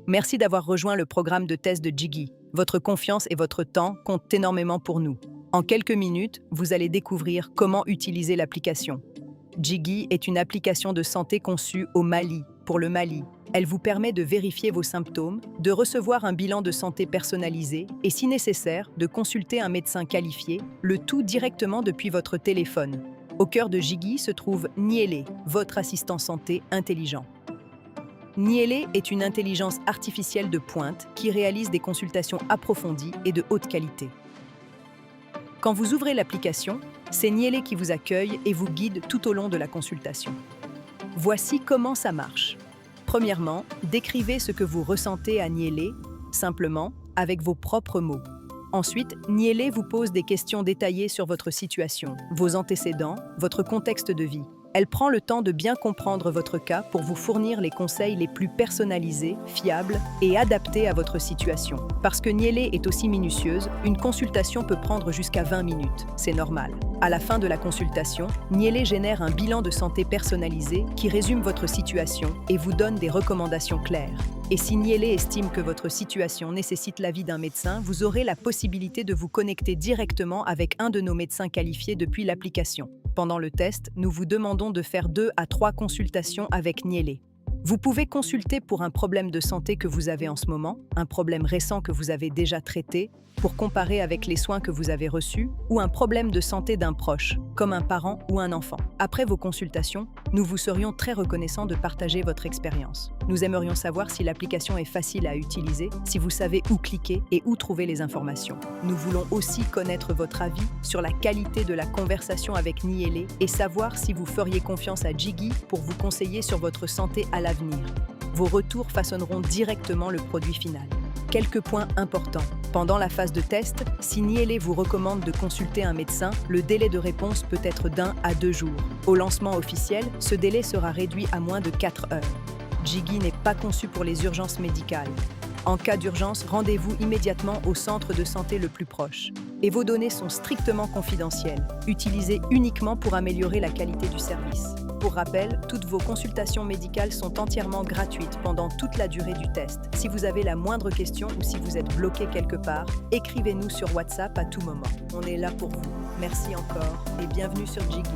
Merci d'avoir rejoint le programme de test de Jiggy. Votre confiance et votre temps comptent énormément pour nous. En quelques minutes, vous allez découvrir comment utiliser l'application. Jiggy est une application de santé conçue au Mali, pour le Mali. Elle vous permet de vérifier vos symptômes, de recevoir un bilan de santé personnalisé et, si nécessaire, de consulter un médecin qualifié, le tout directement depuis votre téléphone. Au cœur de Jiggy se trouve Niélé, votre assistant santé intelligent. Niélé est une intelligence artificielle de pointe qui réalise des consultations approfondies et de haute qualité. Quand vous ouvrez l'application, c'est Niélé qui vous accueille et vous guide tout au long de la consultation. Voici comment ça marche. Premièrement, décrivez ce que vous ressentez à Niélé, simplement, avec vos propres mots. Ensuite, Niélé vous pose des questions détaillées sur votre situation, vos antécédents, votre contexte de vie. Elle prend le temps de bien comprendre votre cas pour vous fournir les conseils les plus personnalisés, fiables et adaptés à votre situation. Parce que Niélé est aussi minutieuse, une consultation peut prendre jusqu'à 20 minutes. C'est normal. À la fin de la consultation, Niélé génère un bilan de santé personnalisé qui résume votre situation et vous donne des recommandations claires. Et si Niélé estime que votre situation nécessite l'avis d'un médecin, vous aurez la possibilité de vous connecter directement avec un de nos médecins qualifiés depuis l'application. Pendant le test, nous vous demandons de faire 2 à 3 consultations avec Niélé. Vous pouvez consulter pour un problème de santé que vous avez en ce moment, un problème récent que vous avez déjà traité, pour comparer avec les soins que vous avez reçus, ou un problème de santé d'un proche, comme un parent ou un enfant. Après vos consultations, nous vous serions très reconnaissants de partager votre expérience. Nous aimerions savoir si l'application est facile à utiliser, si vous savez où cliquer et où trouver les informations. Nous voulons aussi connaître votre avis sur la qualité de la conversation avec Niélé et savoir si vous feriez confiance à Jiggy pour vous conseiller sur votre santé à l'avenir. Vos retours façonneront directement le produit final. Quelques points importants. Pendant la phase de test, si Niélé vous recommande de consulter un médecin, le délai de réponse peut être d'1 à 2 jours. Au lancement officiel, ce délai sera réduit à moins de 4 heures. Jiggy n'est pas conçu pour les urgences médicales. En cas d'urgence, rendez-vous immédiatement au centre de santé le plus proche. Et vos données sont strictement confidentielles, utilisées uniquement pour améliorer la qualité du service. Pour rappel, toutes vos consultations médicales sont entièrement gratuites pendant toute la durée du test. Si vous avez la moindre question ou si vous êtes bloqué quelque part, écrivez-nous sur WhatsApp à tout moment. On est là pour vous. Merci encore et bienvenue sur Jiggy.